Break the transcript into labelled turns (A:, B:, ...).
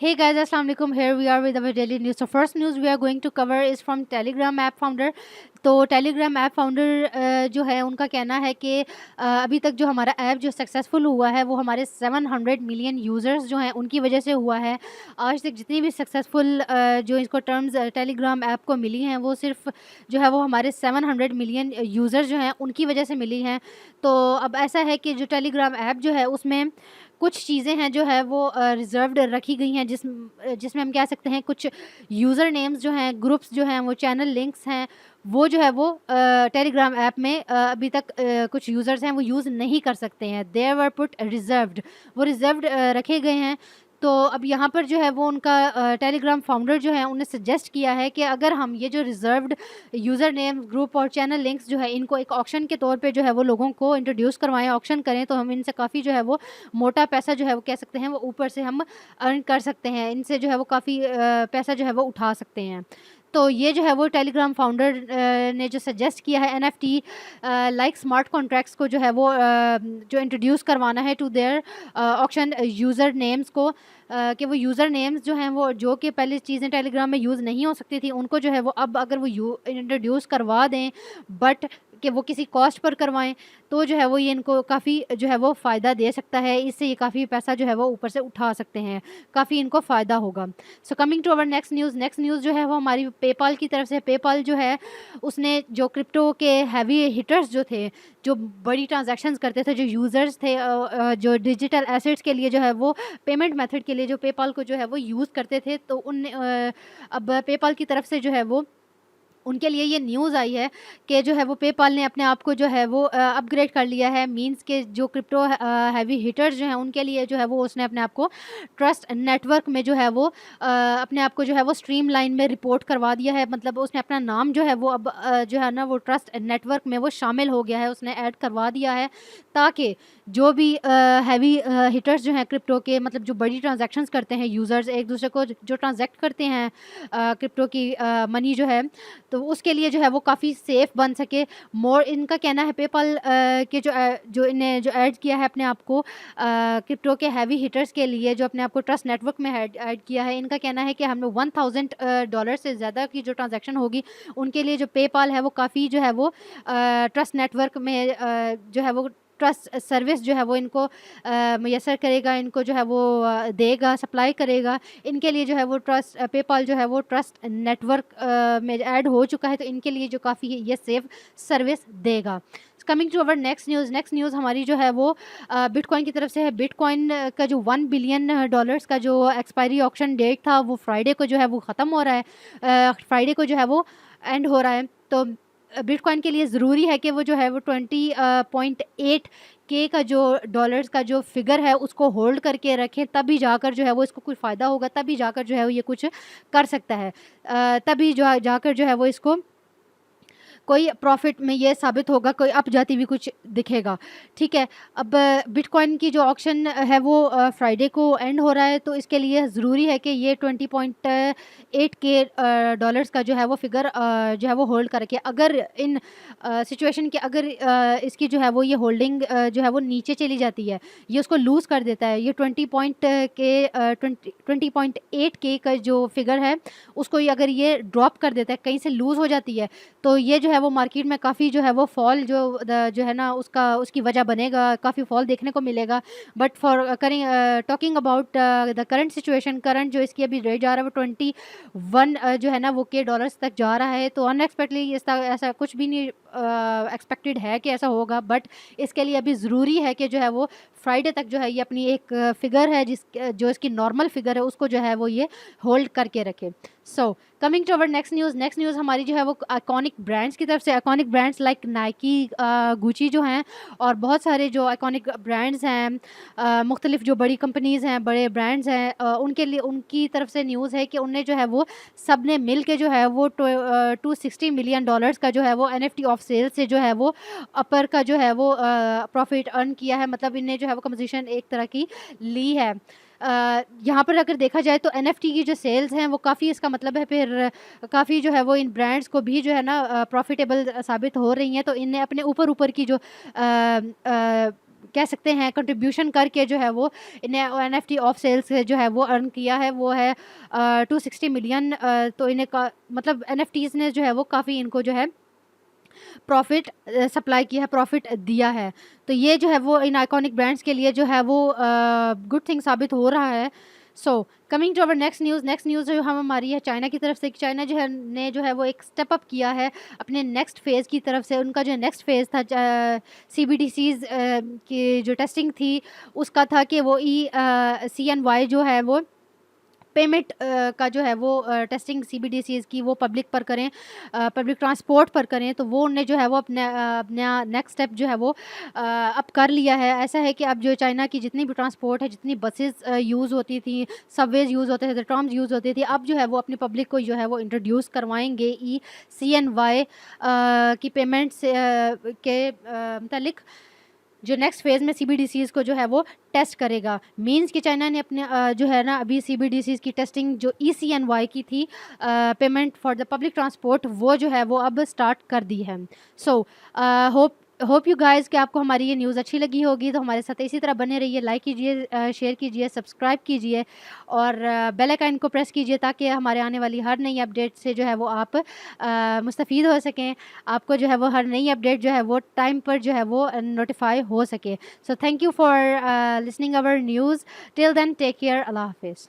A: Hey guys, Assalamu alaikum. Here we are with our daily news. So first news we are going to cover is from Telegram app founder. तो Telegram app founder जो है उनका कहना है कि अभी तक जो हमारा ऐप जो सक्सेसफुल हुआ है वो हमारे 700 मिलियन यूज़र्स जो हैं उनकी वजह से हुआ है। आज तक जितनी भी सक्सेसफुल जो इसको टर्म्स टेलीग्राम ऐप को मिली हैं वो सिर्फ जो है वो हमारे 700 मिलियन यूज़र जो हैं उनकी वजह से मिली हैं। तो अब ऐसा है कि जो टेलीग्राम ऐप जो है उसमें कुछ चीज़ें हैं जो है वो रिज़र्व्ड रखी गई हैं जिसमें हम कह सकते हैं कुछ यूज़र नेम्स जो हैं, ग्रुप्स जो हैं, वो चैनल लिंक्स हैं, वो जो है वो टेलीग्राम ऐप में अभी तक कुछ यूज़र्स हैं वो यूज़ नहीं कर सकते हैं। दे वर पुट रिज़र्व्ड, वो रिज़र्व्ड रखे गए हैं। तो अब यहाँ पर जो है वो उनका टेलीग्राम फाउंडर जो है उन्हें सजेस्ट किया है कि अगर हम ये जो रिज़र्व्ड यूज़र नेम, ग्रुप और चैनल लिंक्स जो है इनको एक ऑक्शन के तौर पे जो है वो लोगों को इंट्रोड्यूस करवाएं, ऑक्शन करें, तो हम इनसे काफ़ी जो है वो मोटा पैसा जो है वो कह सकते हैं वो ऊपर से हम अर्न कर सकते हैं। इनसे जो है वो काफ़ी पैसा जो है वो उठा सकते हैं। तो ये जो है वो टेलीग्राम फाउंडर ने जो सजेस्ट किया है एनएफटी लाइक स्मार्ट कॉन्ट्रैक्ट्स को जो है वो जो इंट्रोड्यूस करवाना है to their auction user names को, कि वो यूज़र नेम्स जो हैं वो जो कि पहले चीज़ें टेलीग्राम में यूज़ नहीं हो सकती थी उनको जो है वो अब अगर वो इंट्रोड्यूस करवा दें, बट कि वो किसी कॉस्ट पर करवाएं, तो जो है वो ये इनको काफ़ी जो है वो फ़ायदा दे सकता है। इससे ये काफ़ी पैसा जो है वो ऊपर से उठा सकते हैं, काफ़ी इनको फ़ायदा होगा। So coming to our next news जो है वो हमारी पेपाल की तरफ से। पेपाल जो है उसने जो क्रिप्टो के हैवी हिटर्स जो थे, जो बड़ी ट्रांजैक्शंस करते थे, जो यूज़र्स थे, जो डिजिटल एसेट्स के लिए जो है वो पेमेंट मेथड के लिए जो पेपाल को जो है वो यूज़ करते थे, तो उन अब पेपाल की तरफ से जो है वो उनके लिए ये न्यूज़ आई है कि जो है वो पेपाल ने अपने आप को जो है वो अपग्रेड कर लिया है। मींस के जो क्रिप्टो हैवी हिटर्स जो हैं उनके लिए जो है वो उसने अपने आप को ट्रस्ट नेटवर्क में जो है वो अपने आप को जो है वो स्ट्रीमलाइन में रिपोर्ट करवा दिया है। मतलब उसने अपना नाम जो है वो अब जो है ना वो ट्रस्ट नेटवर्क में वो शामिल हो गया है, उसने ऐड करवा दिया है, ताकि जो भी हैवी हिटर्स जो हैं क्रिप्टो के, मतलब जो बड़ी ट्रांजैक्शंस करते हैं, यूज़र्स एक दूसरे को जो ट्रांजैक्ट करते हैं क्रिप्टो की मनी जो है, तो उसके लिए जो है वो काफ़ी सेफ़ बन सके। मोर इनका कहना है पेपाल के जो इन्हें जो ऐड किया है अपने आप को क्रिप्टो के हैवी हिटर्स के लिए, जो अपने आप को ट्रस्ट नेटवर्क में ऐड किया है, इनका कहना है कि हमने $1000 से ज़्यादा की जो ट्रांजैक्शन होगी उनके लिए जो पेपाल है वो काफ़ी जो है वो ट्रस्ट नेटवर्क में जो है वो ट्रस्ट सर्विस जो है वो इनको मैसर करेगा, इनको जो है वो देगा, सप्लाई करेगा। इनके लिए जो है वो ट्रस्ट पेपाल जो है वो ट्रस्ट नेटवर्क में ऐड हो चुका है, तो इनके लिए जो काफ़ी ये सेफ सर्विस देगा। Coming to our next news हमारी जो है वो बिटकॉइन की तरफ से है। बिटकॉइन का जो $1 बिलियन का जो एक्सपायरी ऑक्शन डेट था वो फ्राइडे को जो है वो ख़त्म हो रहा है, फ्राइडे को जो है वो एंड हो रहा है। तो बिटकॉइन के लिए ज़रूरी है कि वो जो है वो 20.8 के का जो डॉलर्स का जो फिगर है उसको होल्ड करके रखें, तभी जाकर जो है वो इसको कोई फ़ायदा होगा, तभी जाकर जो है वो ये कुछ कर सकता है, तभी जो जाकर जो है वो इसको कोई प्रॉफिट में ये साबित होगा, कोई अप जाती हुई कुछ दिखेगा। ठीक है, अब बिटकॉइन की जो ऑक्शन है वो फ्राइडे को एंड हो रहा है, तो इसके लिए ज़रूरी है कि ये 20.8 के डॉलर्स का जो है वो फिगर जो है वो होल्ड करके, अगर इन सिचुएशन के अगर इसकी जो है वो ये होल्डिंग जो है वो नीचे चली जाती है, ये उसको लूज़ कर देता है, ये 20.8 के का जो फिगर है उसको ये अगर ये ड्रॉप कर देता है, कहीं से लूज़ हो जाती है, तो ये जो है वो मार्केट में काफ़ी जो है वो फॉल जो है ना उसकी वजह बनेगा, काफ़ी फॉल देखने को मिलेगा। बट फॉर करें talking about the current situation, current जो इसकी अभी रेट जा रहा है वो 21 जो है ना वो के डॉलर्स तक जा रहा है। तो अनएक्सपेक्टली ऐसा कुछ भी नहीं एक्सपेक्टेड है कि ऐसा होगा, बट इसके लिए अभी ज़रूरी है कि जो है वो फ्राइडे तक जो है ये अपनी एक फिगर है जो इसकी नॉर्मल फिगर है उसको जो है वो ये होल्ड करके रखे। So coming to our next news हमारी जो है वो आइकॉनिक ब्रांड्स की तरफ से। Iconic brands like Nike, Gucci जो हैं, और बहुत सारे जो आइकॉनिक ब्रांड्स हैं, मुख्तलिफ जो बड़ी कंपनीज़ हैं, बड़े ब्रांड्स हैं, उनके लिए उनकी तरफ से न्यूज़ है कि उनने जो है वो सब ने मिल के जो है वो $260 मिलियन का जो है वो NFT ऑफ सेल से जो है वो अपर का जो है वो प्रॉफिट अर्न किया है। मतलब इन्हें जो है वो कम्पोजिशन एक तरह की ली है। यहाँ पर अगर देखा जाए तो NFT की जो सेल्स हैं वो काफ़ी, इसका मतलब है फिर काफ़ी जो है वो इन ब्रांड्स को भी जो है ना प्रॉफिटेबल साबित हो रही हैं। तो इन्हें अपने ऊपर की जो कह सकते हैं कंट्रीब्यूशन करके जो है वो इन्हें एनएफटी ऑफ सेल्स से जो है वो अर्न किया है, वो है 260 मिलियन। तो इन्हें का मतलब एनएफटीज़ ने जो है वो काफ़ी इनको जो है प्रॉफिट सप्लाई किया है, प्रॉफिट दिया है। तो ये जो है वो इन आइकॉनिक ब्रांड्स के लिए जो है वो गुड थिंग साबित हो रहा है। So coming to our next news जो हम हमारी है चाइना की तरफ से कि चाइना जो है ने जो है वो एक स्टेप अप किया है अपने नेक्स्ट फेज़ की तरफ से। उनका जो नेक्स्ट फेज़ था सीबीडीसीज़ की जो टेस्टिंग थी उसका था कि वो CNY जो है वो पेमेंट का जो है वो टेस्टिंग सीबीडीसीज़ की वो पब्लिक पर करें, पब्लिक ट्रांसपोर्ट पर करें। तो वो उनने जो है वो अपना नेक्स्ट स्टेप जो है वो अब कर लिया है। ऐसा है कि अब जो चाइना की जितनी भी ट्रांसपोर्ट है, जितनी बसेस यूज़ होती थी, सबवेज़ यूज़ होते थे, ट्राम्स यूज़ होती थी, अब जो है वो अपनी पब्लिक को जो है वो इंट्रोड्यूस करवाएंगे CNY की पेमेंट से के मतलब जो नेक्स्ट फेज़ में सीबीडीसीज़ को जो है वो टेस्ट करेगा। मीन्स कि चाइना ने अपने जो है ना अभी सीबीडीसीज़ की टेस्टिंग जो ECNY की थी payment for the public transport, वो जो है वो अब स्टार्ट कर दी है। सो होप यू गाइज़ कि आपको हमारी ये न्यूज़ अच्छी लगी होगी। तो हमारे साथ इसी तरह बने रहिए, लाइक कीजिए, शेयर कीजिए, सब्सक्राइब कीजिए और बेल आइकन को प्रेस कीजिए ताकि हमारे आने वाली हर नई अपडेट से जो है वो आप मुस्तफ़ीद हो सकें। आपको जो है वो हर नई अपडेट जो है वो टाइम पर जो है वो नोटिफाई हो सके। So thank you for listening our news. Till then take care, अल्लाह हाफिज़।